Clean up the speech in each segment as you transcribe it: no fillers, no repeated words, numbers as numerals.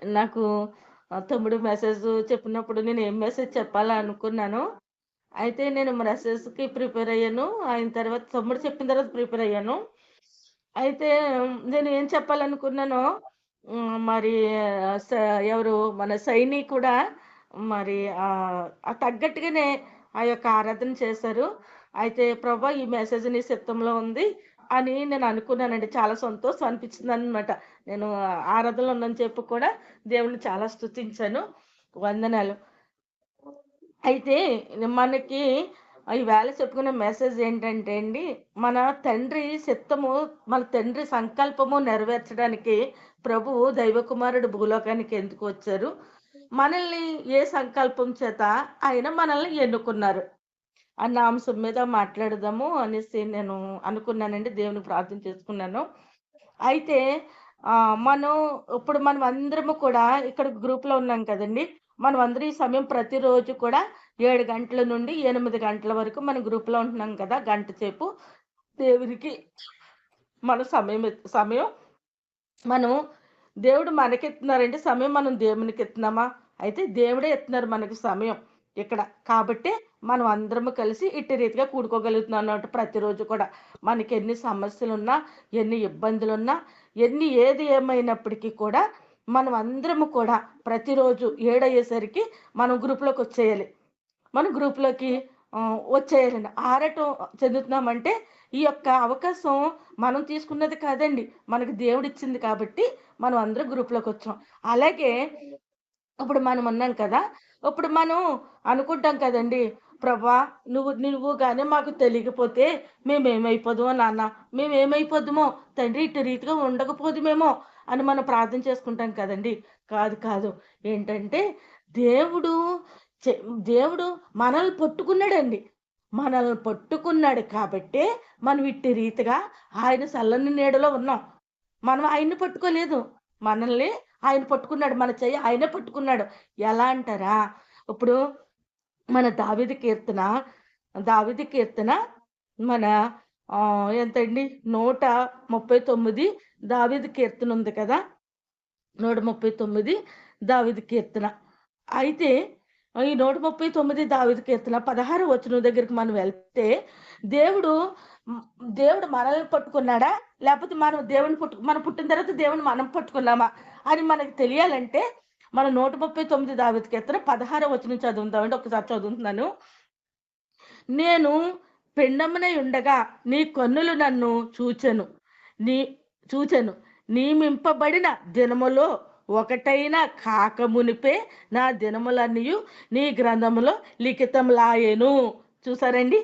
నాకు తమ్ముడు మెసేజ్ చెప్పినప్పుడు నేను ఏం మెసేజ్ చెప్పాలా అనుకున్నానో, అయితే నేను మెసేజ్‌కి ప్రిపేర్ అయ్యాను. అయిన తర్వాత తమ్ముడు చెప్పిన తర్వాత ప్రిపేర్ అయ్యాను. అయితే నేను ఏం చెప్పాలనుకున్నానో మరి స ఎవరు మన సైని కూడా మరి తగ్గట్టుగానే ఆ యొక్క ఆరాధన చేశారు. అయితే ప్రభా ఈ మెసేజ్ నీ చిత్తంలో ఉంది అని నేను అనుకున్నానండి. చాలా సంతోషం అనిపించిందనమాట. నేను ఆరాధనలో ఉన్నానని చెప్పి కూడా దేవుడిని చాలా స్తుతించాను. వందనాలు. అయితే మనకి ఈవేళ చెప్పుకునే మెసేజ్ ఏంటంటే అండి, మన తండ్రి చిత్తము, మన తండ్రి సంకల్పము నెరవేర్చడానికి ప్రభువు దైవ కుమారుడు భూలోకానికి ఎందుకు వచ్చారు? మనల్ని ఏ సంకల్పం చేత ఆయన మనల్ని ఎన్నుకున్నారు అన్న అంశం మీద మాట్లాడదాము అనేసి నేను అనుకున్నానండి. దేవునికి ప్రార్థన చేసుకున్నాను. అయితే మనం ఇప్పుడు మనం అందరము కూడా ఇక్కడ గ్రూప్‌లో ఉన్నాం కదండీ! మనమందరం ఈ సమయం ప్రతిరోజు కూడా 7 గంటల నుండి 8 గంటల వరకు మనం గ్రూప్‌లో ఉంటున్నాం కదా! గంట సేపు దేవునికి మన సమయం మనం దేవుడు మనకిస్తున్నారండి సమయం. మనం దేవునికిస్తున్నామా? అయితే దేవుడే ఇస్తున్నారు మనకి సమయం ఇక్కడ. కాబట్టే మనం అందరము కలిసి ఇట్టి రీతిగా కూడుకోగలుగుతున్నాం అన్నమాట ప్రతిరోజు కూడా. మనకెన్ని సమస్యలున్నా, ఎన్ని ఇబ్బందులున్నా, ఏది ఏమైనప్పటికీ కూడా మనం అందరము కూడా ప్రతిరోజు 7 అయ్యేసరికి మనం గ్రూప్‌లోకొచ్చేయాలి. మన గ్రూప్‌లోకి వచ్చేయాలండి. ఆరాటం చెందుతున్నామంటే, ఈ యొక్క అవకాశం మనం తీసుకున్నది కాదండి. మనకు దేవుడిచ్చింది కాబట్టి, మనం అందరం గ్రూప్‌లోకొచ్చాం. అలాగే ఇప్పుడు మనం ఉన్నాం కదా! ఇప్పుడు మనం అనుకుంటాం కదండీ! ప్రభా! నువ్వు గాని మాకు తెలియకపోతే మేమేమైపోదుమో నాన్న, మేమేమైపోదుమో తండ్రి ఇటు రీతిగా ఉండకపోదుమేమో అని మనం ప్రార్థన చేసుకుంటాం కదండీ! కాదు. ఏంటంటే దేవుడు చె దేవుడు మనల్ని పట్టుకున్నాడండి. మనల్ని పట్టుకున్నాడు కాబట్టే మనం ఇట్టి రీతిగా ఆయన చల్లని నీడలో ఉన్నాం. మనం ఆయన్ని పట్టుకోలేదు. మనల్ని ఆయన పట్టుకున్నాడు. మన చెయ్యి ఆయనే పట్టుకున్నాడు. ఎలా అంటారా? ఇప్పుడు మన దావీదు కీర్తన మన ఎంతండి 139 దావీదు కీర్తన ఉంది కదా! 139 దావీదు కీర్తన. అయితే ఈ 139 దావీదు కీర్తన 16 వచనం దగ్గరికి మనం వెళ్తే దేవుడు హ్మ్, దేవుడు మనల్ని పట్టుకున్నాడా? లేపోతే మనం పుట్టిన తర్వాత దేవుడిని మనం పట్టుకున్నామా? అని మనకు తెలియాలంటే మనం 139 దావీదు కీర్తన 16 వచనం చదువుదామండి. ఒకసారి చదువుతున్నాను. నేను పిండమునై ఉండగా నీ కన్నులు నన్ను చూచెను. నీ చూచెను. నియమింపబడిన దినములో ఒకటైనా కాకమునుపే నా దినములన్నీయు నీ గ్రంథములో లిఖితములాయెను. చూసారండి?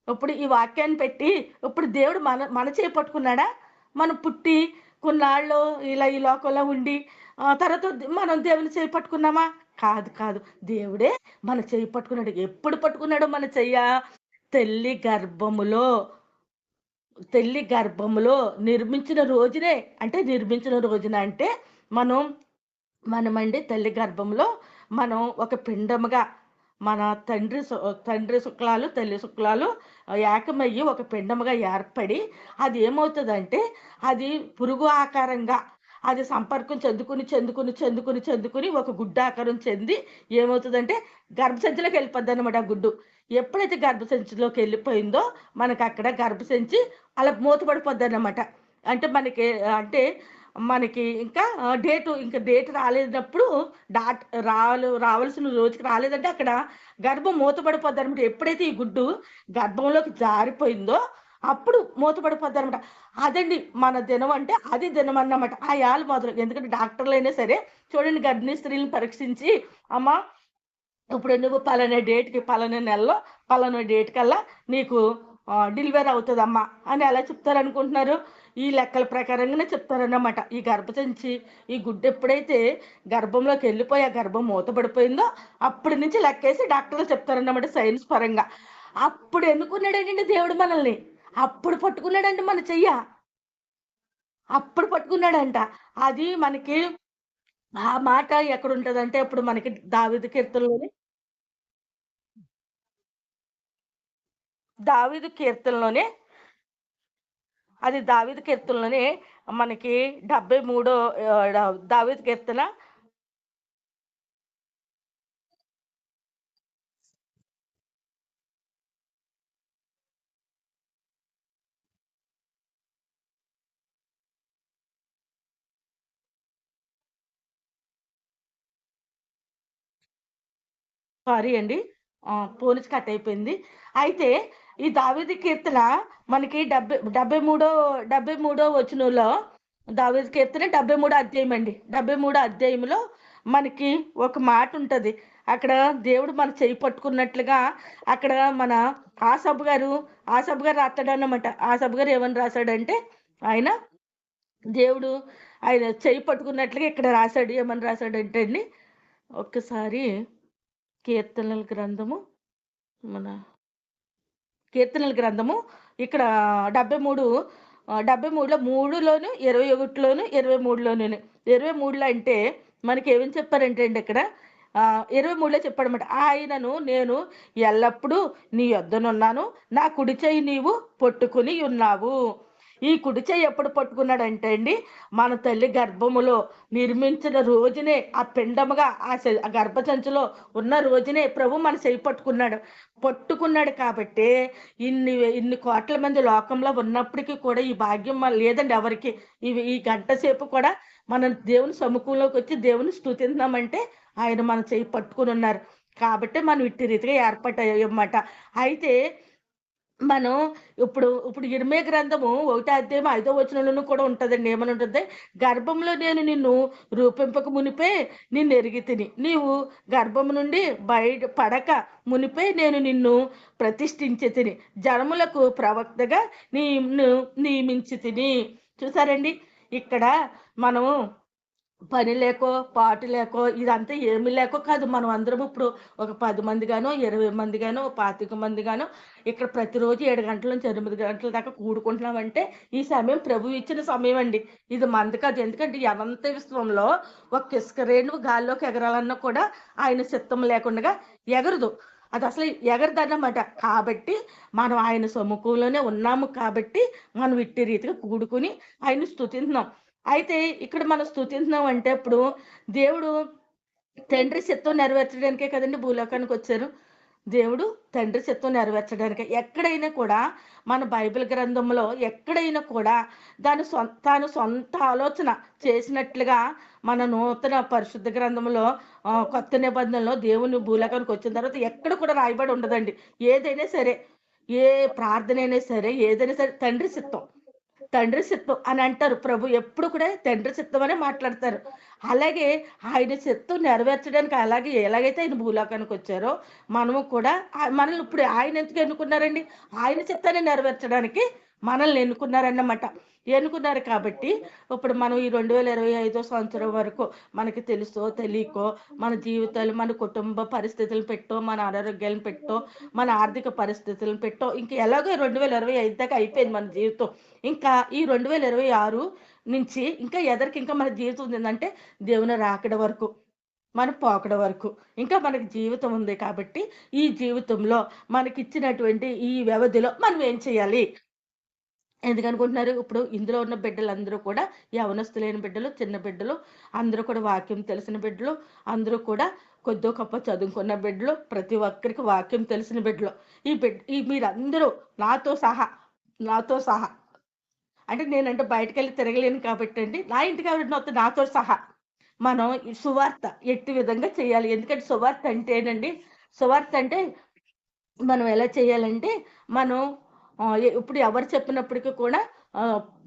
ఇప్పుడు ఈ వాక్యాన్ని పెట్టి ఇప్పుడు దేవుడు మన చేయి పట్టుకున్నాడా? మనం పుట్టి కొన్నాళ్ళు ఇలా ఈ లోకంలో ఉండి తర్వాత మనం దేవుని చేయి పట్టుకున్నామా? కాదు. దేవుడే మన చెయ్యి పట్టుకున్నాడు. ఎప్పుడు పట్టుకున్నాడో మన చెయ్య? తల్లి గర్భములో, తల్లి గర్భములో నిర్మించిన రోజున అంటే మనం మనమండి తల్లి గర్భంలో మనం ఒక పిండముగా మన తండ్రి శుక్లాలు, తల్లి శుక్లాలు ఏకమయ్యి ఒక పిండముగా ఏర్పడి అది ఏమవుతదంటే అది పురుగు ఆకారంగా అది సంపర్కం చెందుకుని ఒక గుడ్డు ఆకారం చెంది ఏమవుతదంటే గర్భసంచిలోకి వెళ్ళిపోద్దనమాట ఆ గుడ్డు. ఎప్పుడైతే గర్భసంచిలోకెళ్ళిపోయిందో మనకక్కడ గర్భసంచి అలా మూతపడిపోద్దనమాట. అంటే అంటే మనకి ఇంకా డేట్ రాలేనప్పుడు డాట్ రావాల్సిన రోజుకి రాలేదంటే అక్కడ గర్భం మూతపడిపోద్దనమాట. ఎప్పుడైతే ఈ గుడ్డు గర్భంలోకి జారిపోయిందో అప్పుడు మూతపడిపోద్దనమాట. అదండి మన దినం అంటే అది దినం అన్నమాట. ఆ యాళ్ళు మొదలు ఎందుకంటే డాక్టర్‌లైనా సరే చూడండి గర్భిణీ స్త్రీలను పరీక్షించి అమ్మా ఇప్పుడు నువ్వు పలానా నెలలో పలానా డేట్ కల్లా నీకు డెలివరీ అవుతదమ్మా అని ఎలా చెప్తారనుకుంటున్నారు? ఈ లెక్కల ప్రకారంగానే చెప్తారన్నమాట. ఈ గర్భసంచి, ఈ గుడ్డు ఎప్పుడైతే గర్భంలోకెళ్ళిపోయి ఆ గర్భం మూతబడిపోయిందో అప్పటి నుంచి లెక్కేసి డాక్టర్లు చెప్తారన్నమాట సైన్స్ పరంగా. అప్పుడు ఎన్నుకున్నాడేంటండి దేవుడు మనల్ని. అప్పుడు పట్టుకున్నాడండి మన చెయ్య. అప్పుడు పట్టుకున్నాడంట. అది మనకి ఆ మాట ఎక్కడుంటదంటే ఇప్పుడు మనకి దావీదు కీర్తనలోని దావీదు కీర్తనలోనే దావీదు కీర్తనలోనే మనకి 73 దావీదు కీర్తన సారీ అండి. ఫోన్ కట్ అయిపోయింది. అయితే ఈ దావీదు కీర్తన మనకి 73 వచనంలో దావీదు కీర్తన 73 అధ్యాయం అండి. 73 అధ్యాయంలో మనకి ఒక మాట ఉంటది. అక్కడ దేవుడు మన చెయ్యి పట్టుకున్నట్లుగా అక్కడ మన ఆసాబు గారు రాస్తాడన్నమాట. ఆసాబు గారు ఏమని రాశాడంటే ఆయన దేవుడు ఆయన చెయ్యి పట్టుకున్నట్లుగా ఇక్కడ రాశాడు. ఏమని రాశాడంటే అండి, ఒక్కసారి కీర్తనల గ్రంథము మన కీర్తనల గ్రంథము ఇక్కడ 73 73లో 3లోను 21లోను 23లోను 23లో అంటే మనకి ఏమని చెప్పారంటే అండి ఇక్కడ 23లో చెప్పాడన్నమాట. ఆయనను నేను ఎల్లప్పుడూ నీ యొద్దనున్నాను, నా కుడి చెయ్యి నీవు పట్టుకుని ఉన్నావు. ఈ కుడి చెయ్యి ఎప్పుడు పట్టుకున్నాడంటే అండి, మన తల్లి గర్భములో నిర్మించిన రోజునే ఆ పిండముగా ఆ గర్భసంచిలో ఉన్న రోజునే ప్రభు మన చెయ్యి పట్టుకున్నాడు కాబట్టి ఇన్ని కోట్ల మంది లోకంలో ఉన్నప్పటికీ కూడా ఈ భాగ్యం లేదండి ఎవరికి. ఈ గంట సేపు కూడా మన దేవుని సముఖంలోకి వచ్చి దేవుని స్తుతిందామంటే ఆయన మన చెయ్యి పట్టుకుని ఉన్నారు కాబట్టి మనం ఇట్టి రీతిగా ఏర్పడ్డాయన్నమాట. అయితే మనం ఇప్పుడు ఇర్మియా గ్రంథము 1వ అధ్యాయం 5వ వచనంలోనూ కూడా ఉంటదండి. ఏమని ఉంటుంది? గర్భంలో నేను నిన్ను రూపింపక మునిపే నిన్ను ఎరిగితిని, నీవు గర్భము నుండి బయట పడక మునిపే నేను నిన్ను ప్రతిష్ఠించి తిని, జనములకు ప్రవక్తగా నియమించి తిని. చూసారండి, ఇక్కడ మనం పని లేకో పాటు లేకో ఇదంతా ఏమి లేకో కాదు. మనం అందరం ఇప్పుడు ఒక 10 మంది గానో 20 మంది గానో 25 మంది గానో ఇక్కడ ప్రతిరోజు 7 గంటల నుంచి 8 గంటల దాకా కూడుకుంటున్నామంటే ఈ సమయం ప్రభు ఇచ్చిన సమయం అండి. ఇది మంది కాదు. ఎందుకంటే అనంత విశ్వంలో ఒక ఇసుక రేణువు గాల్లోకి ఎగరాలన్నా కూడా ఆయన చిత్తం లేకుండా ఎగరదు. అది అసలు ఎగరదన్నమాట. కాబట్టి మనం ఆయన సముఖంలోనే ఉన్నాము కాబట్టి మనం ఇట్టి రీతిగా కూడుకుని ఆయన స్తుతిస్తున్నాం. అయితే ఇక్కడ మనం స్తుతిస్తున్నాం అంటే ఇప్పుడు దేవుడు తండ్రి చిత్తం నెరవేర్చడానికే కదండి భూలోకానికి వచ్చారు. దేవుడు తండ్రి చిత్తం నెరవేర్చడానికి ఎక్కడైనా కూడా మన బైబిల్ గ్రంథంలో ఎక్కడైనా కూడా తాను సొంత ఆలోచన చేసినట్లుగా మన నూతన పరిశుద్ధ గ్రంథంలో కొత్త నిబంధనలో దేవుని భూలోకానికి వచ్చిన తర్వాత ఎక్కడ కూడా రాయబడి ఉండదండి. ఏదైనా సరే, ఏ ప్రార్థన అయినా సరే, ఏదైనా సరే తండ్రి చిత్తం అని అంటారు. ప్రభు ఎప్పుడు కూడా తండ్రి చిత్తం అనే మాట్లాడతారు. అలాగే ఆయన చిత్తం నెరవేర్చడానికి ఎలాగైతే ఆయన భూలోకానికి వచ్చారో మనము కూడా మనల్ని ఇప్పుడు ఆయన ఎందుకు ఎన్నుకున్నారండి? ఆయన చిత్తాన్ని నెరవేర్చడానికి మనల్ని ఎన్నుకున్నారు కాబట్టి ఇప్పుడు మనం ఈ 2025 సంవత్సరం వరకు మనకి తెలుసో తెలియకో మన జీవితాలు, మన కుటుంబ పరిస్థితులు పెట్టో, మన అనారోగ్యాలను పెట్టో, మన ఆర్థిక పరిస్థితులను పెట్టో ఇంకా ఎలాగో 2025 దాకా అయిపోయింది మన జీవితం. ఇంకా ఈ 2026 నుంచి ఇంకా ఎదరికి ఇంకా మన జీవితం ఉందంటే దేవుని రాకడ వరకు, మన పోకడ వరకు ఇంకా మనకి జీవితం ఉంది. కాబట్టి ఈ జీవితంలో మనకిచ్చినటువంటి ఈ వ్యవధిలో మనం ఏం చేయాలి? ఎందుకనుకుంటున్నారు? ఇప్పుడు ఇందులో ఉన్న బిడ్డలందరూ కూడా యవనస్తులైన బిడ్డలు, చిన్న బిడ్డలు, అందరూ కూడా వాక్యం తెలిసిన బిడ్డలు, అందరూ కూడా కొద్దో గొప్ప చదువుకున్న బిడ్డలు, ప్రతి ఒక్కరికి వాక్యం తెలిసిన బిడ్డలు. ఈ మీరందరూ నాతో సహా అంటే నేనంటే బయటకెళ్ళి తిరగలేను కాబట్టి అండి, నా ఇంటికి ఎవరైనా వస్తే నాతో సహా మనం ఈ సువార్త ఎట్టి విధంగా చేయాలి. ఎందుకంటే సువార్త అంటే మనం ఎలా చేయాలంటే మనం ఇప్పుడు ఎవరు చెప్పినప్పటికీ కూడా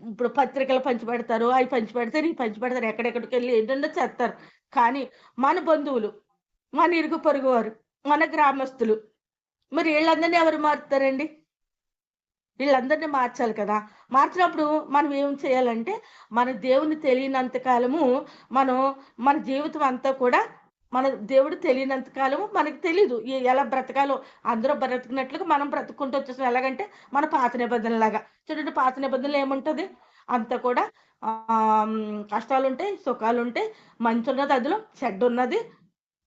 ఇప్పుడు పత్రికలు పంచిపెడతారు, అవి పంచిపెడతారు, ఇవి పంచిపెడతారు, ఎక్కడెక్కడికెళ్ళి ఏంటంటే చేస్తారు. కానీ మన బంధువులు, మన ఇరుగు పొరుగు వారు, మన గ్రామస్తులు, మరి వీళ్ళందరినీ ఎవరు మారుతారండి? వీళ్ళందరినీ మార్చాలి కదా! మార్చినప్పుడు మనం ఏం చేయాలంటే మన దేవుని తెలియనంత కాలము మన జీవితం అంతా కూడా మన దేవుడు తెలియనంత కాలము మనకు తెలీదు. ఎలా బ్రతకాలో అందరూ బ్రతికినట్లుగా మనం బ్రతుక్కుంటూ వచ్చేసాం. ఎలాగంటే మన పాత నిబంధనలాగా. చూడండి, పాత నిబంధనలో ఏముంటది? అంతా కూడా కష్టాలుంటాయి, సుఖాలుంటాయి, మంచున్నది, అందులో చెడ్డున్నది,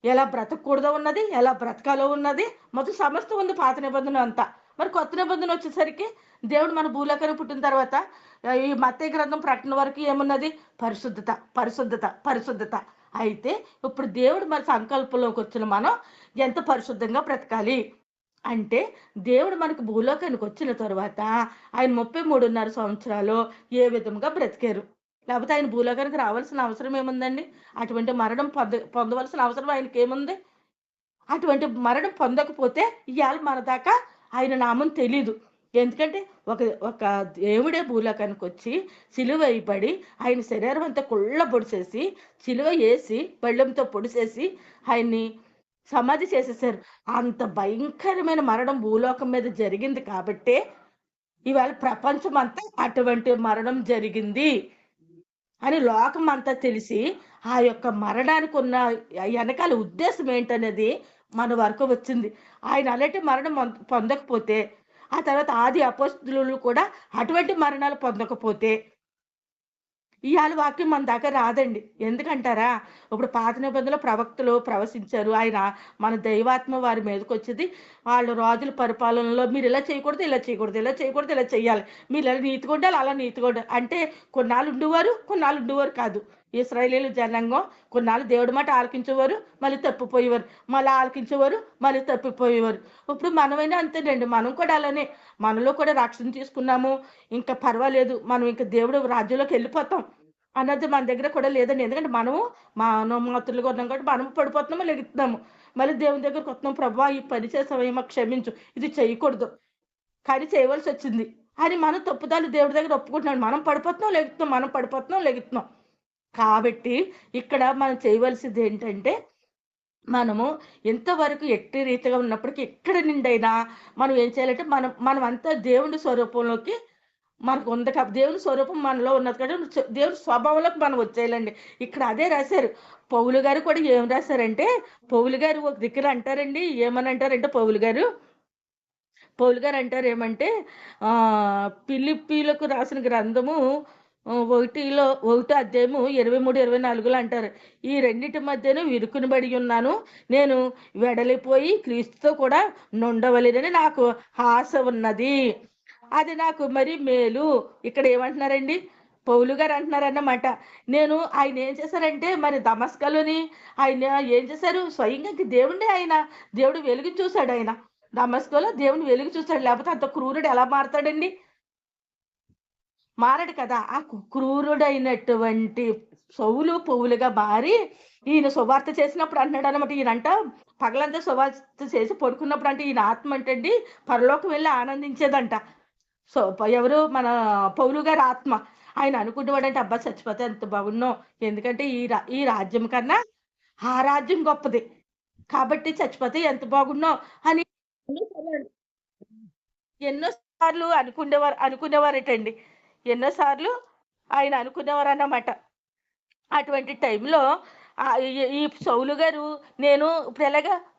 ఎలా బ్రతకూడదో ఉన్నది, ఎలా బ్రతకాలో ఉన్నది, మొత్తం సమస్తం ఉంది పాత నిబంధన అంతా. మరి కొత్త నిబంధన వచ్చేసరికి దేవుడు మన భూలోకానికి పుట్టిన తర్వాత ఈ మత్తయి గ్రంథం ప్రకటన వరకు ఏమున్నది? పరిశుద్ధత. అయితే ఇప్పుడు దేవుడు మన సంకల్పంలోకి వచ్చిన మనం ఎంత పరిశుద్ధంగా బ్రతకాలి అంటే, దేవుడు మనకు భూలోకానికి వచ్చిన తర్వాత ఆయన 33.5 సంవత్సరాలు ఏ విధంగా బ్రతికారు? లేకపోతే ఆయన భూలోకానికి రావాల్సిన అవసరం ఏముందండి? అటువంటి మరణం పొందవలసిన అవసరం ఆయనకి ఏముంది? అటువంటి మరణం పొందకపోతే ఇవాళ మన దాకా ఆయన నామం తెలీదు. ఎందుకంటే ఒక ఒక దేవుడే భూలోకానికి వచ్చి సిలువ వేయబడి ఆయన శరీరం అంతా కుళ్ళ పొడిసేసి సిలువ వేసి బెల్లంతో పొడిసేసి ఆయన్ని సమాధి చేసేసారు. అంత భయంకరమైన మరణం భూలోకం మీద జరిగింది కాబట్టే ఇవాళ ప్రపంచం అంతా అటువంటి మరణం జరిగింది అని లోకం అంతా తెలిసి ఆ యొక్క మరణానికి ఉన్న వెనకాల ఉద్దేశం ఏంటనేది మన వరకు వచ్చింది. ఆయన అలాంటి మరణం పొందకపోతే ఆ తర్వాత ఆది అపోస్తులు కూడా అటువంటి మరణాలు పొందకపోతే ఇవాళ వాక్యం మన దాకా రాదండి. ఎందుకంటారా? ఇప్పుడు పాత నిబంధనలో ప్రవక్తలు ప్రవశించారు. ఆయన మన దైవాత్మ వారి మీదకి వచ్చింది. వాళ్ళు రాజుల పరిపాలనలో మీరు ఇలా చేయకూడదు, ఇలా చేయకూడదు, ఇలా చేయకూడదు, ఇలా చేయాలి. మీరు ఇలా నీతిగా ఉండాలి, అలా నీతిగా ఉండాలి. అంటే కొన్నాళ్ళు ఉండేవారు, కొన్నాళ్ళు ఉండేవారు కాదు. ఇశ్రాయేలీయుల జనాంగం కొన్నాళ్ళు దేవుడి మాట ఆలకించేవారు, మళ్ళీ తప్పిపోయేవారు. మళ్ళీ ఆలకించేవారు, మళ్ళీ తప్పిపోయేవారు. ఇప్పుడు మనమైనా అంతేనండి. మనం కూడా అలానే. మనలో కూడా రక్షణ తీసుకున్నాము. ఇంకా పర్వాలేదు. మనం ఇంకా దేవుడు రాజ్యంలోకి వెళ్ళిపోతాం అన్నది మన దగ్గర కూడా లేదండి. ఎందుకంటే మనము మానవమాతృలుగా ఉన్నాం కాబట్టి మనము పడిపోతున్నాము, లెగుతున్నాము. మళ్ళీ దేవుని దగ్గరకు వస్తున్నాం. ప్రభువా ఈ పని చేసావేమో క్షమించు, ఇది చేయకూడదు కానీ చేయవలసి వచ్చింది అని మనం తప్పుదాలు దేవుడి దగ్గర ఒప్పుకుంటున్నాం. మనం పడిపోతున్నాం, లెగుతున్నాం, మనం పడిపోతున్నాం, లెగుతున్నాం. కాబట్టి ఇక్కడ మనం చేయవలసింది ఏంటంటే మనము ఎంతవరకు ఎట్టి రీతిగా ఉన్నప్పటికీ ఎక్కడ నిండైనా మనం ఏం చేయాలంటే మనం అంతా దేవుని స్వరూపంలోకి మనకు ఉంది కాబట్టి దేవుని స్వరూపం మనలో ఉన్నది కాబట్టి దేవుని స్వభావంలోకి మనం వచ్చేయాలండి. ఇక్కడ అదే రాశారు. పౌలు గారు కూడా ఏం రాశారంటే పౌలు గారు ఒక దగ్గర అంటారండి. ఏమని అంటారంటే పౌలు గారు అంటారు ఏమంటే ఫిలిప్పీలకు రాసిన గ్రంథము 1 అధ్యాయము 23, 24లో అంటారు. ఈ రెండిటి మధ్యను విరుకునిబడి ఉన్నాను. నేను వెడలిపోయి క్రీస్తుతో కూడా నుండవలేనని నాకు ఆశ ఉన్నది. అది నాకు మరి మేలు. ఇక్కడ ఏమంటున్నారండి? పౌలు గారు అంటున్నారన్నమాట. ఆయన ఏం చేశారంటే మరి దమస్కలోని ఆయన ఏం చేశారు? స్వయంగా దేవుడే ఆయన. దేవుడు వెలుగు చూశాడు ఆయన. దమస్కోలో దేవుని వెలుగు చూశాడు. లేకపోతే అంత క్రూరుడు ఎలా మారతాడండి? మారడు కదా. ఆ క్రూరుడైనటువంటి సౌలు పౌలుగా మారి ఈయన సువార్త చేసినప్పుడు అంటున్నాడు అనమాట. ఈయనంట పగలంతా సువార్త చేసి పడుకున్నప్పుడు అంటే ఈయన ఆత్మ అంటండి పరలోకం వెళ్ళి ఆనందించేదంట. సో ఎవరు? మన పౌలు గారి ఆత్మ. ఆయన అనుకునేవాడంటే అబ్బా చచ్చిపోతే ఎంత బాగున్నాం. ఎందుకంటే ఈ రాజ్యం కన్నా ఆ రాజ్యం గొప్పది కాబట్టి చచ్చిపోతే ఎంత బాగున్నాం అని ఎన్నో సార్లు అనుకునేవారటండి. ఎన్నోసార్లు ఆయన అనుకునేవారు అన్నమాట. అటువంటి టైంలో ఈ సౌలు గారు నేను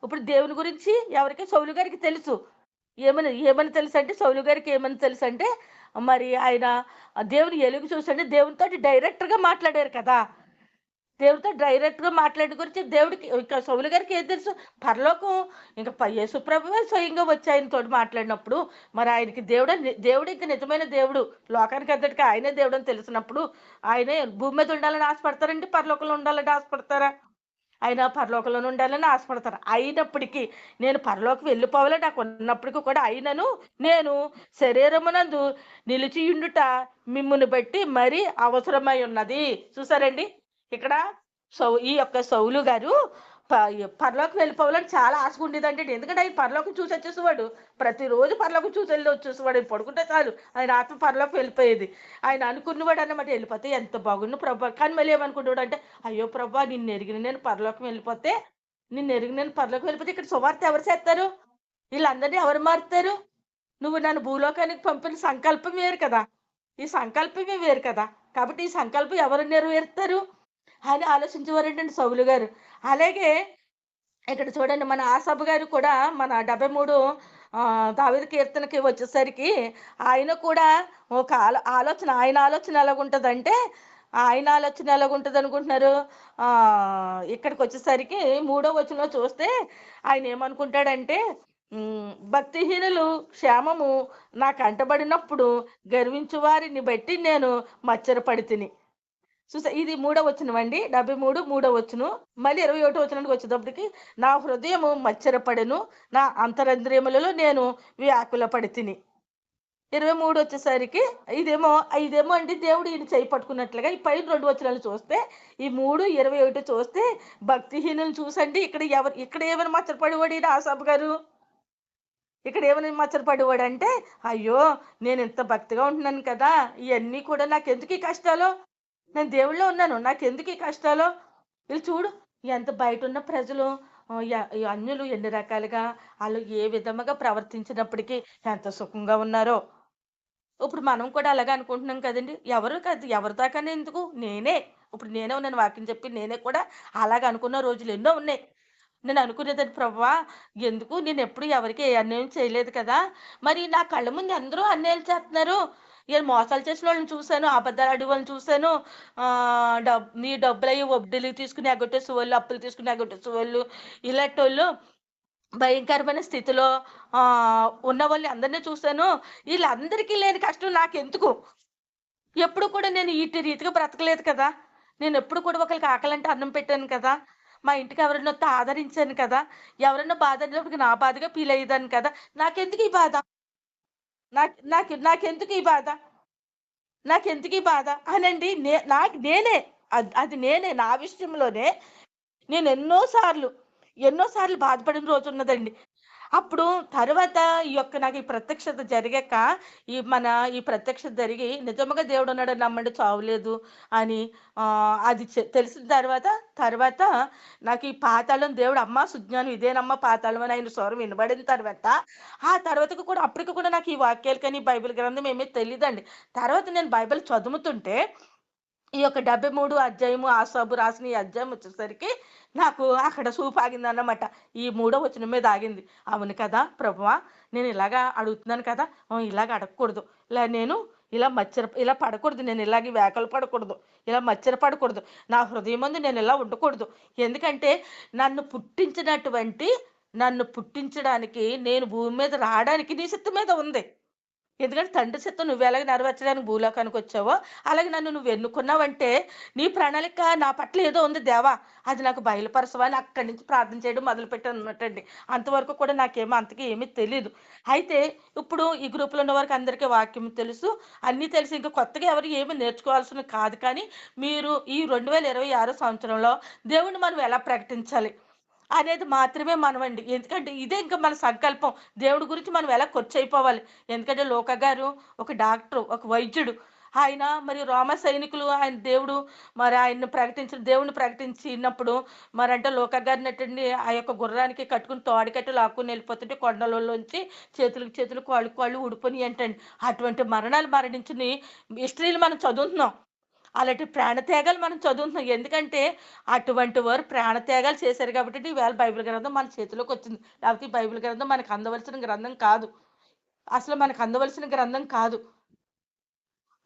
ఇప్పుడు దేవుని గురించి ఎవరికి సౌలు గారికి తెలుసు. ఏమని తెలుసు అంటే సౌలు గారికి ఏమని తెలుసు అంటే మరి ఆయన దేవుని ఎలుగు చూసంటే దేవునితో డైరెక్ట్‌గా మాట్లాడారు కదా. దేవుడితో డైరెక్ట్‌గా మాట్లాడే గురించి దేవుడికి ఇంకా సౌలు గారికి ఏం తెలుసు? పరలోకం ఇంకా యేసు ప్రభువే స్వయంగా వచ్చి ఆయనతోటి మాట్లాడినప్పుడు మరి ఆయనకి దేవుడు ఇంక నిజమైన దేవుడు. లోకానికి అంతటికి ఆయనే దేవుడని తెలిసినప్పుడు ఆయనే భూమి మీద ఉండాలని ఆశపడతారండి? పరలోకంలో ఉండాలని ఆశపడతారా? ఆయన పరలోకంలోనే ఉండాలని ఆశపడతారు. అయినప్పటికీ నేను పరలోకం వెళ్ళిపోవాలి నాకు ఉన్నప్పటికీ కూడా నేను శరీరమునందు నిలిచియుండుట మిమ్మును బట్టి మరి అవసరమై ఉన్నది. చూసారండి ఇక్కడ ఈ యొక్క సౌలు గారు పరలోకం వెళ్ళిపోవాలని చాలా ఆశ ఉండేదంటే ఎందుకంటే ఆయన పరలోకం చూసి వచ్చేసేవాడు. ప్రతిరోజు పరలోకం చూసి వచ్చేసేవాడు. ఆయన పడుకుంటే చాలు ఆయన ఆత్మ పరలోకం వెళ్ళిపోయేది. ఆయన అనుకున్నవాడు అన్నమాట వెళ్ళిపోతే ఎంత బాగుండు ప్రభా. కానీ మళ్ళీ ఏమనుకుంటాడు అంటే అయ్యో ప్రభా నిన్ను ఎరిగిన నేను పరలోకం వెళ్ళిపోతే ఇక్కడ సువార్త ఎవరు చేస్తారు? వీళ్ళందరినీ ఎవరు మారుతారు? నువ్వు నన్ను భూలోకానికి పంపిన సంకల్పం వేరు కదా. ఈ సంకల్పమే వేరు కదా. కాబట్టి ఈ సంకల్పం ఎవరు నెరవేరుతారు అని ఆలోచించేవారంటండి సౌలు గారు. అలాగే ఇక్కడ చూడండి మన ఆసాబు గారు కూడా మన 73 దావీదు కీర్తనకి వచ్చేసరికి ఆయన కూడా ఒక ఆలోచన ఎలాగుంటదంటే ఆయన ఆలోచన ఎలాగుంటది అనుకుంటున్నారు? ఇక్కడికి వచ్చేసరికి 3వ వచనంలో చూస్తే ఆయన ఏమనుకుంటాడంటే భక్తిహీనులు క్షేమము నాకు అంటబడినప్పుడు గర్వించు వారిని బట్టి నేను మచ్చరపడితిని. చూసా ఇది 3వ వచనం అండి. 73 3వ వచనం. మళ్ళీ 21వ వచనానికి వచ్చేటప్పటికి నా హృదయము మచ్చరపడెను, నా అంతరంద్రియములలో నేను వ్యాకుల పడితిని. 23 వచ్చేసరికి ఇదేమో ఇదేమో అండి దేవుడు ఈయన చేయి పట్టుకున్నట్లుగా ఈ పైన 2 వచనాలు చూస్తే ఈ 3, 21 చూస్తే భక్తిహీనులను చూసండి ఇక్కడ ఏమైనా మచ్చరపడేవాడు ఈయన ఆసాపు గారు. ఇక్కడ ఏమైనా మచ్చరపడేవాడంటే, అయ్యో! నేను ఇంత భక్తిగా ఉంటున్నాను కదా! ఇయన్నీ కూడా నాకెందుకు ఈ కష్టాలు? నేను దేవుళ్ళో ఉన్నాను. నాకెందుకు ఈ కష్టాలు? ఈళ్ళు చూడు ఎంత బయటున్న ప్రజలు ఈ అన్యులు ఎన్ని రకాలుగా ఆళ్ళు ఏ విధముగా ప్రవర్తించినప్పటికీ ఎంత సుఖంగా ఉన్నారో. ఇప్పుడు మనం కూడా అలాగే అనుకుంటున్నాం కదండీ! ఎవరు కాదు ఎవరి దాకానే ఎందుకు నేనే. ఇప్పుడు నేనే ఉన్నాను వాక్యం చెప్పి నేనే కూడా అలాగ అనుకున్న రోజులు ఎన్నో ఉన్నాయి. నేను అనుకునేదాన్ని ప్రభువా! ఎందుకు నేనెప్పుడు ఎవరికీ ఏ అన్యాయం చేయలేదు కదా! మరి నా కళ్ళ ముందు అందరూ అన్యాయాలు చేస్తున్నారు. మోసాలు చేసినోళ్ళని చూసాను, అబద్ధాలు ఆడేవాళ్ళని చూసాను. నీ డబ్బులయ్యి వడ్డీలకి తీసుకొని ఎగ్గొట్టేసేవాళ్ళు, అప్పులు తీసుకొని ఎగ్గొట్టేసేవాళ్ళు. ఇలాంటోళ్ళు భయంకరమైన స్థితిలో ఉన్నవాళ్ళని అందరిని చూసాను. ఈళ్ళందరికీ లేని కష్టం నాకెందుకు? ఎప్పుడు కూడా నేను ఇట్టి రీతిగా బ్రతకలేదు కదా! నేనెప్పుడు కూడా ఒకళ్ళకి ఆకలంటే అన్నం పెట్టాను కదా! మా ఇంటికి ఎవరైనా వస్తే ఆదరించాను కదా! ఎవరైనా బాధ అన్నప్పటికి నా బాధగా ఫీల్ అయ్యేదాన్ని కదా! నాకెందుకు ఈ బాధ? నాకెందుకు ఈ బాధ? నాకెందుకు ఈ బాధ? అనండి నేనే అది నేనే నా విషయంలోనే నేను ఎన్నో సార్లు బాధపడిన రోజున్నదండి. అప్పుడు తర్వాత నాకు ఈ ప్రత్యక్షత జరిగాక, ఈ ప్రత్యక్షత జరిగి నిజముగా దేవుడున్నాడని నమ్మండి చావులేదు అని అది తెలిసిన తర్వాత నాకు ఈ పాతాళం దేవుడు అమ్మా సుజ్ఞానం ఇదేనమ్మా పాతాళం అని ఆయన స్వరం వినబడిన తర్వాత, ఆ తర్వాతకి కూడా అప్పటికి కూడా నాకు ఈ వాక్యాలు కానీ, బైబిల్ గ్రంథం ఏమీ తెలీదండి. తర్వాత నేను బైబిల్ చదువుతుంటే ఈ యొక్క 73 అధ్యాయము ఆసాబు రాసిన ఈ అధ్యాయం వచ్చేసరికి నాకు అక్కడ చూపాగిందన్నమాట. ఈ మూడో వచనం మీద ఆగింది. అవును కదా ప్రభువా! నేను ఇలాగా అడుగుతున్నాను కదా! ఇలాగ అడగకూడదు. నేను ఇలా పడకూడదు. నేను ఇలాగ ఈ వేకలు పడకూడదు. ఇలా మచ్చర పడకూడదు. నా హృదయమందు నేను ఇలా ఉండకూడదు. ఎందుకంటే నన్ను పుట్టించడానికి నేను భూమి మీద రావడానికి నీ చిత్తం మీద ఉంది. ఎందుకంటే తండ్రి చిత్తం నువ్వెలాగ నెరవేర్చడానికి భూలోకానికొచ్చావో, అలాగే నన్ను నువ్వు ఎన్నుకున్నావంటే, నీ ప్రణాళిక నా పట్ల ఏదో ఉంది దేవా! అది నాకు బయలుపరచవా అని అక్కడి నుంచి ప్రార్థన చేయడం మొదలుపెట్టానన్నమాటండి. అంతవరకు కూడా నాకేమో అంతగా ఏమీ తెలీదు. అయితే ఇప్పుడు ఈ గ్రూప్‌లో ఉన్న వారికి అందరికీ వాక్యం తెలుసు. అన్నీ తెలుసు. ఇంక కొత్తగా ఎవరు ఏమి నేర్చుకోవాల్సినవి కాదు కానీ, మీరు ఈ 2026 సంవత్సరంలో దేవుడిని మనం ఎలా ప్రకటించాలి? అనేది మాత్రమే మనమండి. ఎందుకంటే ఇదే ఇంక మన సంకల్పం. దేవుడి గురించి మనం ఎలా ఖర్చయిపోవాలి. ఎందుకంటే లోక గారు ఒక డాక్టరు, ఒక వైద్యుడు. ఆయన మరి రోమా సైనికులు దేవుడిని ప్రకటించినప్పుడు మరంటే లోక గారినటండి ఆ యొక్క గుర్రానికి కట్టుకొని తాడుకట్టి లాక్కొని వెళ్ళిపోతుంటే కొండలలోంచి చేతులు కాళ్ళకి కాళ్ళు ఊడిపోయినియంటండి. అటువంటి మరణాలు మరణించిని హిస్టరీలు మనం చదువుతున్నాం. అలాంటి ప్రాణత్యాగాలు మనం చదువుతున్నాం. ఎందుకంటే, అటువంటి వారు ప్రాణత్యాగాలు చేశారు కాబట్టి ఈవేళ బైబిల్ గ్రంథం మన చేతిలోకొచ్చింది. లేకపోతే ఈ బైబిల్ గ్రంథం మనకు అందవలసిన గ్రంథం కాదు. అసలు మనకు అందవలసిన గ్రంథం కాదు.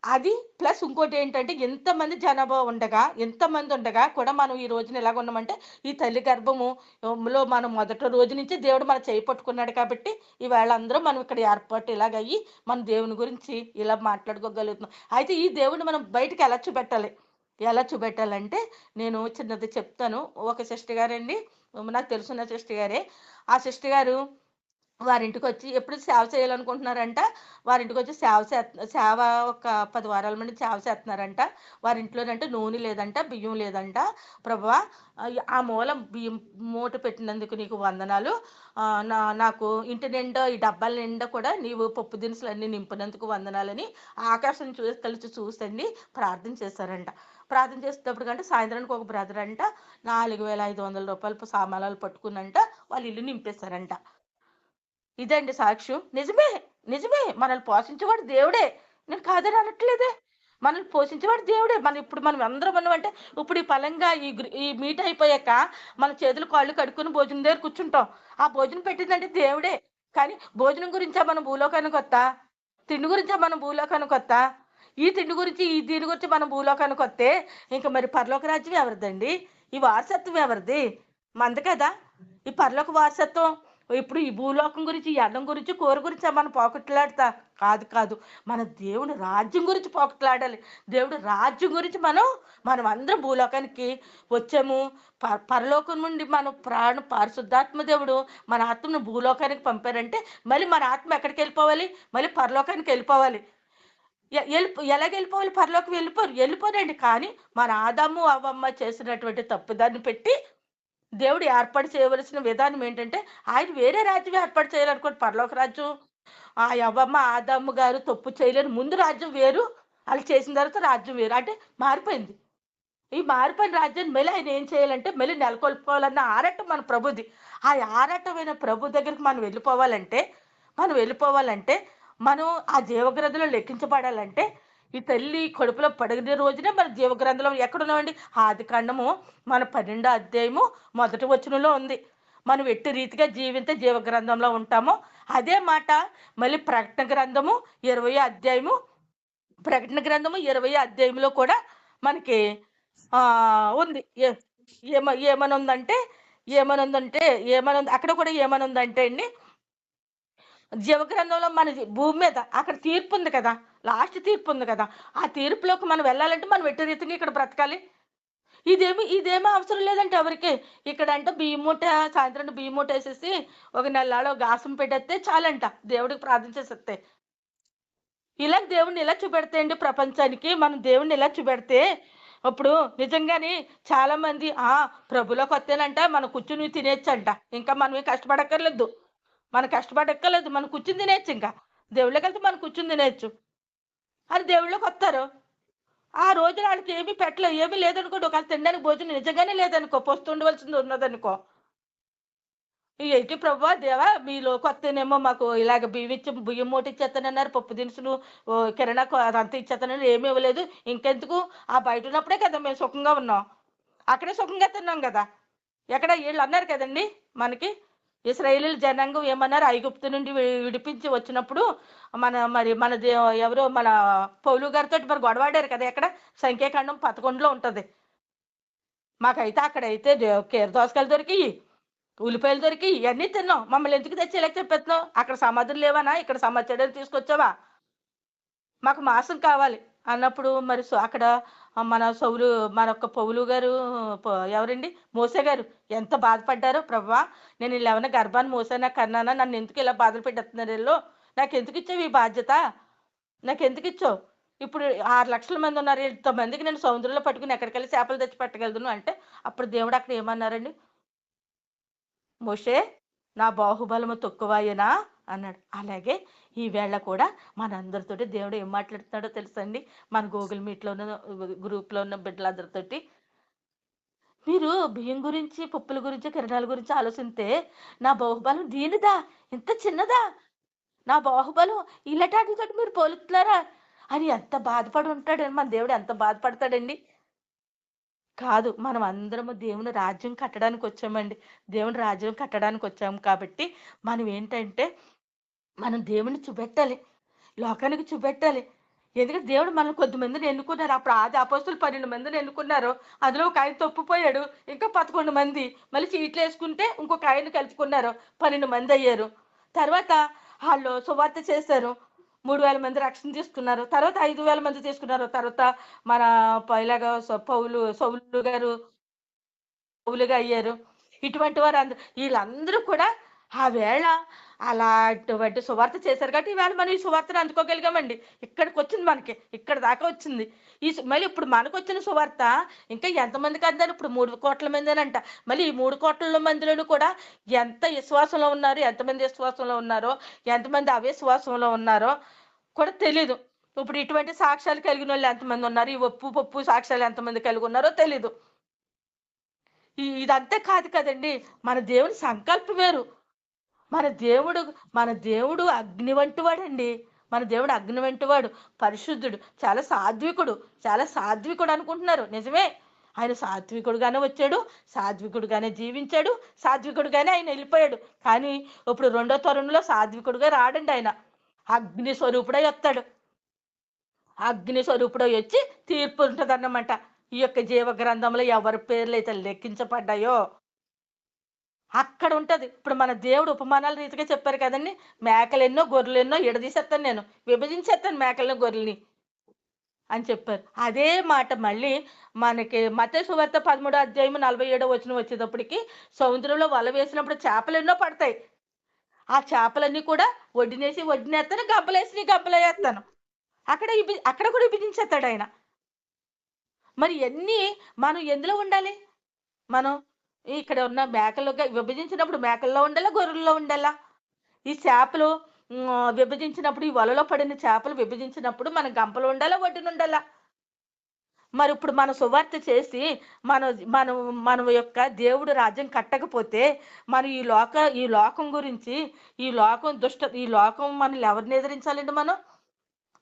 అది ప్లస్ ఇంకోటేంటంటే ఎంతమంది ఉండగా కూడా మనం ఈ రోజున ఎలాగున్నామంటే, ఈ తల్లి గర్భము లో మనం మొదటి రోజు నుంచి దేవుడు మన చేయి పట్టుకున్నాడు కాబట్టి, ఈవేళ అందరం మనం ఇక్కడ ఏర్పాటు ఇలాగయ్యి, మన దేవుని గురించి ఇలా మాట్లాడుకోగలుగుతున్నాం. అయితే ఈ దేవుడిని మనం బయటికి ఎలా చూపెట్టాలి? ఎలా చూపెట్టాలంటే, నేను చిన్నది చెప్తాను. ఒక సిస్టర్ గారండి నాకు తెలిసిన సిస్టర్ గారే. ఆ సిస్టర్ గారు వారింటికొచ్చి ఎప్పుడు సేవ చేయాలనుకుంటున్నారంట. వారింటికొచ్చి సేవ ఒక 10 వారాల నుండి సేవ చేత్తన్నారంట. వారింట్లోనంట నూనె లేదంట, బియ్యం లేదంట. ప్రభువా ఆ మూల బియ్యం మూట పెట్టినందుకు నీకు వందనాలు. నాకు ఇంటి నిండా ఈ డబ్బాల నిండా కూడా నీవు పప్పు దినుసులన్నీ నింపినందుకు వందనాలని ఆకాశం కలిసి చూసండి ప్రార్థన చేశారంట. ప్రార్థన చేసేటప్పటికంటే సాయంత్రానికి ఒక బ్రదర్ అంట రూ. 4,500 సామానాలు పట్టుకునంట వాళ్ళ ఇల్లు నింపేశారంట. ఇదండి సాక్ష్యం. నిజమే. మనల్ని పోషించేవాడు దేవుడే. నేను కాదని అనట్లేదే. మనల్ని పోషించేవాడు దేవుడే. మనం అందరం ఉన్నామంటే, ఇప్పుడు ఈ పలంగా ఈ మీట్ అయిపోయాక మన చేతులు, కాళ్ళు కడుక్కొని భోజనం దగ్గర కూర్చుంటాం. ఆ భోజనం పెట్టిందంటే దేవుడే. కానీ భోజనం గురించా మనం భూలోకానికొత్తా? తిండి గురించా మనం భూలోకానికొత్తా? దీని గురించి మనం భూలోకానికొత్తే, ఇంక మరి పరలోక రాజ్యం ఎవరిదండి? ఈ వారసత్వం ఎవరిది? మనది కదా! ఈ పరలోక వారసత్వం ఇప్పుడు ఈ భూలోకం గురించి, ఈ అన్నం గురించి, కూర గురించి మనం పాకుట్లాడతా కాదు, కాదు. మన దేవుని రాజ్యం గురించి పాకుట్లాడాలి. దేవుడి రాజ్యం గురించి మనం అందరం భూలోకానికి వచ్చాము. పరలోకం నుండి మన పరిశుద్ధాత్మ దేవుడు మన ఆత్మను భూలోకానికి పంపారంటే, మళ్ళీ మన ఆత్మ ఎక్కడికెళ్ళిపోవాలి? మళ్ళీ పరలోకానికి వెళ్ళిపోవాలి. ఎలాగెళ్ళిపోవాలి? పరలోకం వెళ్ళిపోరండి. కానీ మన ఆదాము, అవ్వమ్మ చేసినటువంటి తప్పుదాన్ని పెట్టి దేవుడు ఏర్పాటు చేయవలసిన విధానం ఏంటంటే, ఆయన వేరే రాజ్యం ఏర్పాటు చేయాలనుకోండి. పరలోక రాజ్యం ఆ యవ్వమ్మ, ఆదాము గారు తప్పు చేయలేని ముందు రాజ్యం వేరు, ఆళ్ళు చేసిన తర్వాత రాజ్యం వేరు. అంటే మారిపోయింది. ఈ మారిపోయిన రాజ్యాన్ని మళ్ళీ ఆయన ఏం చేయాలంటే, మళ్ళీ నెలకొల్పుకోవాలన్న ఆరాటం మన ప్రభుది. ఆ ఆరాటమైన ప్రభు దగ్గరికి మనం వెళ్ళిపోవాలంటే, మనం ఆ జీవగ్రంథంలో లెక్కించబడాలంటే, ఈ తల్లి కడుపులో పడిన రోజునే మన జీవగ్రంథంలో ఎక్కడున్నామండి? ఆదికాండము మన 12వ అధ్యాయము మొదటి వచనంలో ఉంది. మనం ఎట్టి రీతిగా జీవగ్రంథంలో ఉంటామో అదే మాట మళ్ళీ ప్రకటన గ్రంథము 20వ అధ్యాయంలో కూడా మనకి ఉంది. ఏమనుందంటే ఏమనుందంటే ఏమనుంది అక్కడ కూడా ఏమనుందంటే అండి, జీవగ్రంథంలో మన భూమి మీద అక్కడ తీర్పు ఉంది కదా, లాస్ట్ తీర్పు ఉంది కదా, ఆ తీర్పులోకి మనం వెళ్ళాలంటే మనం ఎట్టి రీతిగా ఇక్కడ బ్రతకాలి. ఇదేమీ అవసరం లేదంటే ఎవరికి. ఇక్కడ అంటే బియ్యం మూట, సాయంత్రం బియ్యం మూట వేసేసి ఒక నెలలో గాసం పెట్టేస్తే చాలంట, దేవుడికి ప్రార్థన చేసేస్తే. ఇలా దేవుడిని ఇలా చూపెడితే అండి ప్రపంచానికి, మనం దేవుడిని ఇలా చూపెడితే ఇప్పుడు నిజంగానే చాలా మంది ప్రభులోకి వస్తేనంట మనం కూర్చుని తినేచ్చంట. ఇంకా మనం ఏం కష్టపడక్కర్లేదు. మనం కూర్చుని తినేయచ్చు. ఇంకా దేవుళ్ళకి వెళ్తే మనం కూర్చుని తినేయచ్చు అని దేవుళ్ళకి వస్తారు. ఆ రోజున వాళ్ళకి ఏమీ పెట్టలేదు, ఏమీ లేదనుకోండి. ఒకవేళ తినడానికి భోజనం నిజంగానే లేదనుకో, పొస్తుండవలసింది ఉన్నదనుకో, ఏంటి ప్రభువా దేవా మీలోకి వస్తేనేమో మాకు ఇలాగ బియ్యం మూట ఇచ్చేస్తానన్నారు, పప్పు దినుసులు కిరాణాకు అదంతా ఇచ్చేస్తానని ఏమీ ఇవ్వలేదు. ఇంకెందుకు? ఆ బయట ఉన్నప్పుడే కదా మేము సుఖంగా ఉన్నాం, అక్కడే సుఖంగా తిన్నాం కదా. ఎక్కడ వీళ్ళు అన్నారు కదండి మనకి, ఇశ్రాయేలీయుల జనాంగం ఏమన్నారు? ఐగుప్తు నుండి విడిపించి వచ్చినప్పుడు ఎవరో మన పౌలు గారితో మరి గొడవాడారు కదా. ఎక్కడ? సంఖ్యాకాండం 11లో ఉంటది. మాకైతే అక్కడైతే కీరదోసకాయలు దొరికి, ఉల్లిపాయలు దొరికి ఇవన్నీ తిన్నాం. మమ్మల్ని ఎందుకు తెచ్చేలాగా చెప్పేస్తున్నావు? అక్కడ సమాధులు లేవనా? ఇక్కడ సమాచారాలు తీసుకొచ్చావా? మాకు మాంసం కావాలి అన్నప్పుడు మరి అక్కడ మనొక్క పౌలు గారు, ఎవరండి, మోసే గారు ఎంత బాధపడ్డారో. ప్రభువా నేను ఇలా ఏమైనా గర్భాన్ని మోసానా, కన్నానా? నన్ను ఎందుకు ఇలా బాధలు పెట్టేస్తున్నారు వీళ్ళు? నాకు ఎందుకు ఇచ్చావు ఈ బాధ్యత? నాకు ఎందుకు ఇచ్చావు? ఇప్పుడు 6 లక్షల మంది ఉన్నారు, ఇంతమందికి నేను సముద్రంలో పట్టుకుని ఎక్కడికెళ్ళి చేపలు తెచ్చి పెట్టగలను అంటే, అప్పుడు దేవుడు అక్కడ ఏమన్నారండి? మోషే నా బాహుబలము తక్కువాయేనా అన్నాడు. అలాగే ఈవేళ కూడా మనందరితోటి దేవుడు ఏం మాట్లాడుతున్నాడో తెలుసండి? మన గూగుల్ మీట్లో ఉన్న గ్రూప్లో ఉన్న బిడ్డలందరితోటి, మీరు బియ్యం గురించి, పప్పుల గురించి, కిరణాల గురించి ఆలోచిస్తే నా బాహుబలం దీనిదా, ఇంత చిన్నదా, నా బాహుబలం ఇలాంటితో మీరు పోలుతున్నారా అని ఎంత బాధపడి ఉంటాడండి మన దేవుడు. ఎంత బాధపడతాడండి. కాదు, మనం అందరము దేవుని రాజ్యం కట్టడానికి వచ్చామండి. దేవుని రాజ్యం కట్టడానికి వచ్చాము కాబట్టి మనం ఏంటంటే, మనం దేవుని చూపెట్టాలి, లోకానికి చూపెట్టాలి. ఎందుకంటే దేవుడు మనల్ని కొద్దిమందిని ఎన్నుకున్నారు. అప్పుడు ఆది అపోస్తులు 12 మందిని ఎన్నుకున్నారు. అందులో ఒక ఆయన తప్పిపోయాడు. ఇంకా 11 మంది మళ్ళీ చీట్లు వేసుకుంటే ఇంకొక ఆయన కలుపుకున్నారు. 12 మంది అయ్యారు. తర్వాత వాళ్ళు సువార్త చేశారు. 3000 మంది రక్షణ తీసుకున్నారు. తర్వాత 5000 మంది తీసుకున్నారు. తర్వాత మన ఇలాగా సౌలు గారు పౌలుగా అయ్యారు. ఇటువంటి వారు వీళ్ళందరూ కూడా ఆ వేళ అలాంటి సువార్త చేశారు కాబట్టి ఈవేళ మనం ఈ సువార్తను అందుకోగలిగామండి. ఇక్కడికి వచ్చింది, మనకి ఇక్కడ దాకా వచ్చింది. మళ్ళీ ఇప్పుడు మనకు వచ్చిన సువార్త ఇంకా ఎంతమందికి అందారు? ఇప్పుడు 3 కోట్ల మందేనంట. మళ్ళీ ఈ 3 కోట్ల మందిలోనూ కూడా ఎంత విశ్వాసంలో ఉన్నారు, ఎంతమంది విశ్వాసంలో ఉన్నారో, ఎంతమంది అవిశ్వాసంలో ఉన్నారో కూడా తెలీదు. ఇప్పుడు ఇటువంటి సాక్ష్యాలు కలిగిన వాళ్ళు ఎంతమంది ఉన్నారు, ఈ పప్పు సాక్ష్యాలు ఎంతమంది కలిగి ఉన్నారో తెలీదు. ఇదంతే కాదు కదండి, మన దేవుని సంకల్పం వేరు. మన దేవుడు అగ్ని వంటి వాడండి. మన దేవుడు అగ్ని వంటి వాడు, పరిశుద్ధుడు, చాలా సాత్వికుడు అనుకుంటున్నారు. నిజమే, ఆయన సాత్వికుడుగానే వచ్చాడు, సాత్వికుడుగానే జీవించాడు, సాత్వికుడుగానే ఆయన వెళ్ళిపోయాడు. కానీ ఇప్పుడు 2వ తరంలో సాత్వికుడుగా రాడండి. ఆయన అగ్ని స్వరూపుడై వస్తాడు. అగ్ని స్వరూపుడై వచ్చి తీర్పు ఉంటదన్నమాట. ఈ యొక్క జీవ గ్రంథంలో ఎవరి పేర్లు అయితే లెక్కించబడ్డాయో అక్కడ ఉంటది. ఇప్పుడు మన దేవుడు ఉపమానాల రీతిగా చెప్పారు కదండీ! మేకలెన్నో, గొర్రెలెన్నో ఇడదీసేత్తాను నేను. విభజించేత్తాను మేకలని, గొర్రెలని అని చెప్పారు. అదే మాట మళ్ళీ మనకి మత్తయి సువార్త 13 అధ్యాయం 47 వచనం వచ్చేటప్పటికి సముద్రంలో వల వేసినప్పుడు చేపలెన్నో పడతాయి. ఆ చేపలన్నీ కూడా ఒడ్డునేస్తాను, గంపలేసినయి గంపలేయేత్తాను. అక్కడ కూడా విభజించేత్తాడాయన. మరి ఇయన్నీ మనం ఎందులో ఉండాలి? మనం ఇక్కడ ఉన్న మేకలుగా విభజించినప్పుడు మేకల్లో ఉండాలా? గొర్రెల్లో ఉండాలా? ఈ చేపలు విభజించినప్పుడు ఈ వలలో పడిన చేపలు విభజించినప్పుడు మనం గంపలో ఉండాలా? ఒడ్డునుండాలా? మరిప్పుడు మన సువార్త చేసి మన మనం మన యొక్క దేవుడు రాజ్యం కట్టకపోతే మరి ఈ లోకం గురించి ఈ లోకం మనల్ని ఎవరిని ఎదిరించాలండి మనం?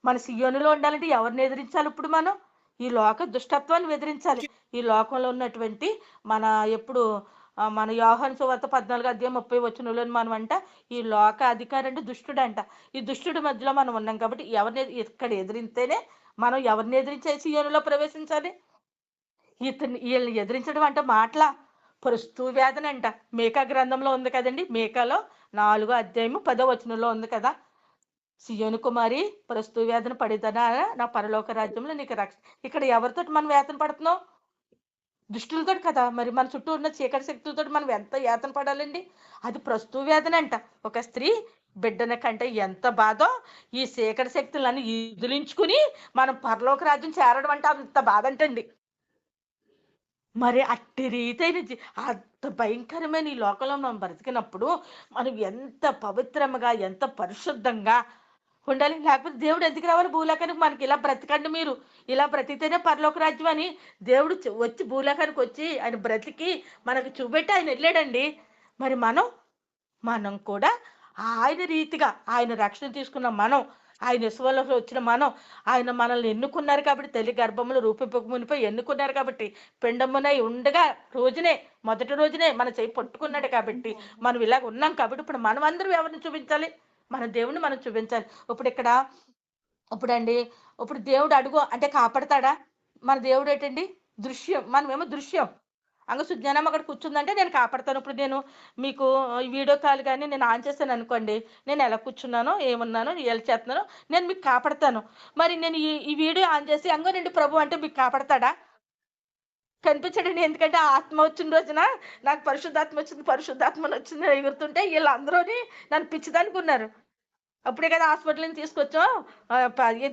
మన సియోనులో ఉండాలంటే ఎవరిని ఎదిరించాలి ఇప్పుడు మనం? ఈ లోక దుష్టత్వాన్ని ఎదిరించాలి. ఈ లోకంలో ఉన్నటువంటి మన ఎప్పుడు మన యోహాను సువార్త 14 అధ్యాయం 30 వచనంలో మనం అంట ఈ లోక అధికారి అంటే దుష్టుడంట. ఈ దుష్టుడి మధ్యలో మనం ఉన్నాం కాబట్టి ఇక్కడ ఎదిరిస్తేనే మనం ఎవరిని ఎదిరించే సియోనులో ప్రవేశించాలి? ఈళ్ళని ఎదిరించడం అంటే మాటలా? వేదనంట. మీకా గ్రంథంలో ఉంది కదండీ! మీకాలో 4 అధ్యాయము 10 వచనంలో ఉంది కదా! సియోను కుమారి వేదన పడిదనా నా పరలోక రాజ్యంలో నీకు ఇక్కడ ఎవరితోటి మనం వేతన పడుతున్నాం? దుష్టులతోటి కదా! మరి మన చుట్టూ ఉన్న చీకటి శక్తులతోటి మనం ఎంత యాతన పడాలండి? అది వేదనంట. ఒక స్త్రీ బిడ్డన కంటే ఎంత బాధో ఈ చీకటి శక్తులన్నీ ఇదిలించుకుని మనం పరలోక రాజ్యం చేరడం అంటే అంత బాధంటండి. మరి అట్టి రీతైన అంత భయంకరమైన ఈ లోకంలో మనం బ్రతికినప్పుడు మనం ఎంత పవిత్రముగా, ఎంత పరిశుద్ధంగా ఉండాలి. లేకపోతే దేవుడు ఎందుకు రావాలి భూలోకానికి? మనకి ఇలా బ్రతకండి మీరు. ఇలా బ్రతికితేనే పరలోక రాజ్యం అని దేవుడు వచ్చి భూలోకానికి వచ్చి ఆయన బ్రతికి మనకు చూపెట్టి ఆయన వెళ్ళాడండి. మరి మనం కూడా ఆయన రీతిగా ఆయన రక్షణ తీసుకున్న మనం, ఆయన విశ్వాసంలో వచ్చిన మనం, ఆయన మనల్ని ఎన్నుకున్నారు కాబట్టి తల్లి గర్భంలో రూపింపక మునిపై ఎన్నుకున్నారు కాబట్టి పిండమునై ఉండగా మొదటి రోజునే మన చేయి పట్టుకున్నాడు కాబట్టి మనం ఇలాగ ఉన్నాం కాబట్టి ఇప్పుడు మనం అందరం ఎవరిని చూపించాలి? మన దేవుణ్ణి మనం చూపించాలి. ఇప్పుడండి ఇప్పుడు దేవుడు అడుగు అంటే కాపాడతాడా? మన దేవుడు ఏంటండి? దృశ్యం. మనమేమో దృశ్యం. సుజ్ఞానమ్మ అక్కడ కూర్చుందంటే నేను కాపాడతాను. ఇప్పుడు నేను మీకు ఈ వీడియో కాల్ గాని నేను ఆన్ చేశాను అనుకోండి. నేను ఎలా కూర్చున్నానో, ఏమున్నానో, ఎలా చేస్తున్నానో నేను మీకు కాపాడతాను. మరి నేను ఈ వీడియో ఆన్ చేసి అంగోనండి ప్రభు అంటే మీకు కాపాడతాడా? కనిపించడండి. ఎందుకంటే ఆ ఆత్మ వచ్చిన రోజున నాకు పరిశుద్ధాత్మను వచ్చింది ఎగురుతుంటే వీళ్ళందరూని నన్ను పిచ్చిదనుకున్నారు. అప్పుడే కదా హాస్పిటల్ నుంచి తీసుకొచ్చాం.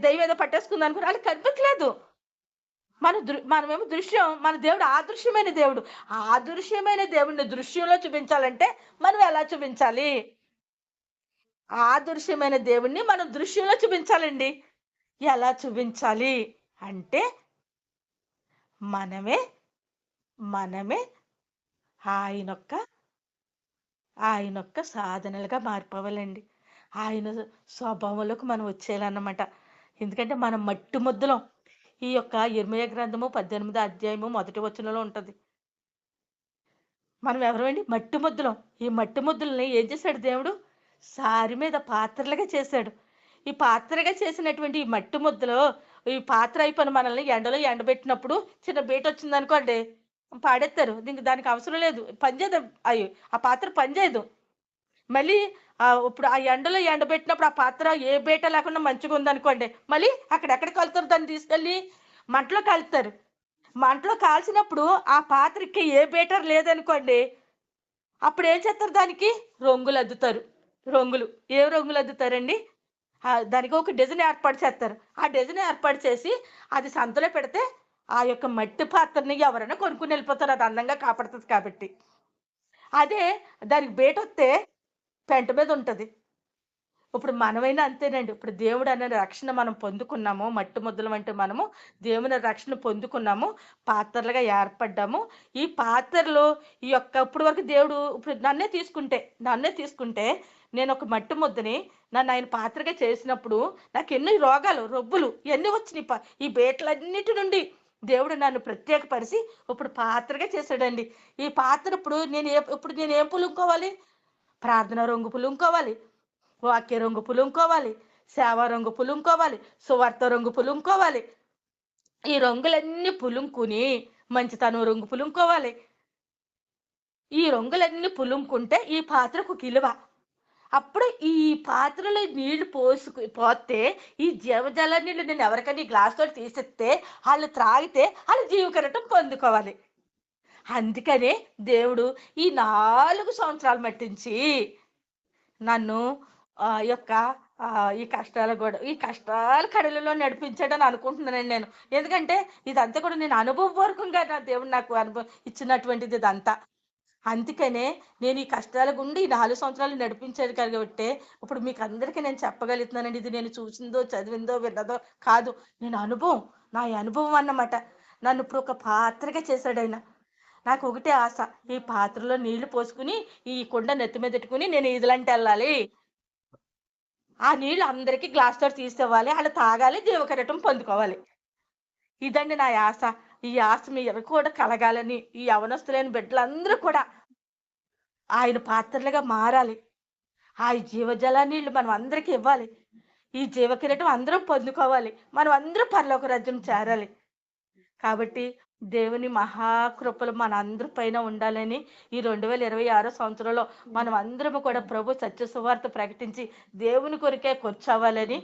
దెయ్యం ఏదో పట్టేసుకుంది అనుకుని వాళ్ళకి కనిపించలేదు. మనమేమో దృశ్యం. మన దేవుడు ఆదృశ్యమైన దేవుడు. ఆదృశ్యమైన దేవుడిని దృశ్యంలో చూపించాలంటే మనం ఎలా చూపించాలి? ఆదృశ్యమైన దేవుణ్ణి మనం దృశ్యంలో చూపించాలండి. ఎలా చూపించాలి అంటే మనమే ఆయనొక్క సాధనలుగా మారిపోవాలండి. ఆయన స్వభావంలోకి మనం వచ్చేయాలన్నమాట. ఎందుకంటే మనం మట్టి ముద్దలం. ఈ యొక్క యిర్మీయా గ్రంథము 18 అధ్యాయము మొదటి వచనంలో ఉంటది. మనం ఎవరమండి? మట్టి ముద్దలం. ఈ మట్టి ముద్దలని ఏం చేశాడు దేవుడు? సారి మీద పాత్రలుగా చేశాడు. ఈ పాత్రగా చేసినటువంటి ఈ మట్టి ముద్దలో ఈ పాత్ర అయిపోయిన మనల్ని ఎండలో ఎండబెట్టినప్పుడు చిన్న బీటొచ్చిందనుకోండి పాడేత్తారు. దానికి అవసరం లేదు. పనిచేయదు. ఆ పాత్ర పనిచేయదు. మళ్ళీ ఇప్పుడు ఆ ఎండలో ఎండబెట్టినప్పుడు ఆ పాత్ర ఏ బీట లేకుండా మంచిగా ఉందనుకోండి, మళ్ళీ అక్కడెక్కడ కలుతారు? దాన్ని తీసుకెళ్ళి మంటలో కాలుతారు. మంటలో కాల్చినప్పుడు ఆ పాత్రకి ఏ బీటర్ లేదనుకోండి, అప్పుడు ఏం చేస్తారు? దానికి రంగులు అద్దుతారు. ఏ రంగులు అద్దుతారండి? దానికి ఒక డిజైన్ ఏర్పాటు చేస్తారు. ఆ డిజైన్ ఏర్పాటు చేసి అది సంతలో పెడితే ఆ యొక్క మట్టి పాత్రని ఎవరైనా కొనుక్కుని వెళ్ళిపోతారు. అది అందంగా కాపాడుతుంది కాబట్టి. అదే దానికి బీటొస్తే పెంట మీద ఉంటది. ఇప్పుడు మనమైనా అంతేనండి. ఇప్పుడు దేవుడు అనే రక్షణ మనం పొందుకున్నాము. మట్టి ముద్దలం అంటే మనము దేవుని రక్షణ పొందుకున్నాము. పాత్రలుగా ఏర్పడ్డాము. ఈ పాత్రలో ఇప్పటి వరకు దేవుడు ఇప్పుడు నన్నే తీసుకుంటే నేను ఒక మట్టి ముద్దని నన్ను ఆయన పాత్రగా చేసినప్పుడు నాకు ఎన్ని రోగాలు, రొప్పులు ఇవన్నీ వచ్చినాయి. ఈ బేట్లన్నిటి నుండి దేవుడు నన్ను ప్రత్యేకపరిచి ఇప్పుడు పాత్రగా చేశాడండి. ఈ పాత్ర ఇప్పుడు నేను ఏం పులుకోవాలి? ప్రార్థన రంగు పులుకోవాలి, వాక్య రంగు పులుకోవాలి, సేవ రంగు పులుకోవాలి, సువార్త రంగు పులుకోవాలి. ఈ రంగులన్నీ పులుకుని మంచితనం రంగు పులుకోవాలి. ఈ రంగులన్నీ పులుముకుంటే ఈ పాత్రకు విలువ. అప్పుడు ఈ పాత్రలో నీళ్లు పోస్తే ఈ జీవజల నీళ్ళు నేను ఎవరికైనా ఈ గ్లాస్‌తోటి తీసిస్తే ఆళ్ళు త్రాగితే ఆళ్ళు జీవకిరీటం పొందుకోవాలి. అందుకనే దేవుడు ఈ 4 సంవత్సరాలు మట్టించి నన్ను యొక్క ఈ కష్టాల కడలిలో నడిపించాడని అనుకుంటున్నానండి నేను. ఎందుకంటే ఇదంతా కూడా నేను అనుభవపూర్వకంగా నా దేవుడు నాకు ఇచ్చినటువంటిది ఇదంతా. అందుకనే నేను ఈ కష్టాల గుండా ఈ 4 సంవత్సరాలు నడిపించాడు కాబట్టే, ఇప్పుడు మీకందరికీ నేను చెప్పగలుగుతున్నానండి. ఇది నేను చూసిందో, చదివిందో, విన్నదో కాదు. నా అనుభవం అన్నమాట. నన్ను ఇప్పుడు ఒక పాత్రగా చేశాడాయన. నాకు ఒకటే ఆశ. ఈ పాత్రలో నీళ్లు పోసుకొని, ఈ కుండ నెత్తి మీదెట్టుకొని నేను ఈదులంటెళ్ళాలి. ఆ నీళ్లు అందరికి గ్లాస్‌తోటి తీసివ్వాలి. ఆళ్ళు తాగాలి, జీవకిరీటం పొందుకోవాలి. ఇదండి నా యాస. ఈ ఆశ మీ ఎవరికి కూడా కలగాలని, ఈ యవ్వనస్తులైన బిడ్డలందరూ కూడా ఆయన పాత్రలుగా మారాలి. ఆ జీవజల నీళ్ళు మనం అందరికి ఇవ్వాలి. ఈ జీవ కిరీటం అందరం పొందుకోవాలి. మనం అందరం పరలోక రాజ్యం చేరాలి. కాబట్టి దేవుని మహాకృపలు మనందరి పైన ఉండాలని ఈ 2026 సంవత్సరంలో మనం అందరము కూడా ప్రభు సత్య సువార్త ప్రకటించి దేవుని కొరికే కూర్చోవాలని,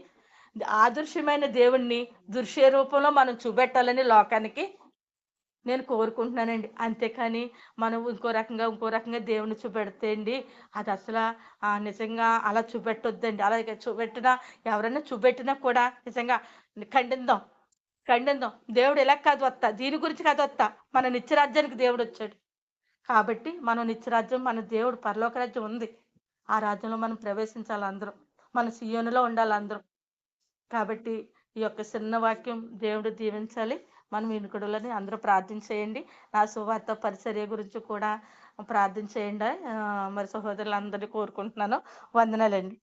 ఆదర్శమైన దేవుణ్ణి దృశ్య రూపంలో మనం చూపెట్టాలని లోకానికి నేను కోరుకుంటున్నానండి. అంతేకాని మనం ఇంకో రకంగా దేవుడిని చూపెడితే అండి, అది అసలా నిజంగా అలా చూపెట్టొద్దండి. అలాగే ఎవరైనా చూపెట్టినా కూడా నిజంగా ఖండిద్దాం. ఖండిద్దాం. దేవుడు ఇలా కాదు వత్తా, దీని గురించి కాదు వత్తా. మన నిత్యరాజ్యానికి దేవుడొచ్చాడు. కాబట్టి మనం నిత్యరాజ్యం, మన దేవుడు పరలోక రాజ్యం ఉంది. ఆ రాజ్యంలో మనం ప్రవేశించాలి అందరం. మన సీయోనులో ఉండాలి అందరం. కాబట్టి ఈ యొక్క చిన్న వాక్యం దేవుడు దీవించాలి. మనం వినుకుడులని అందరూ ప్రార్థన చేయండి. నా సువార్త పరిచర్య గురించి కూడా ప్రార్థన చేయండి. మరి సహోదరులందరినీ కోరుకుంటున్నాను. వందనాలండి.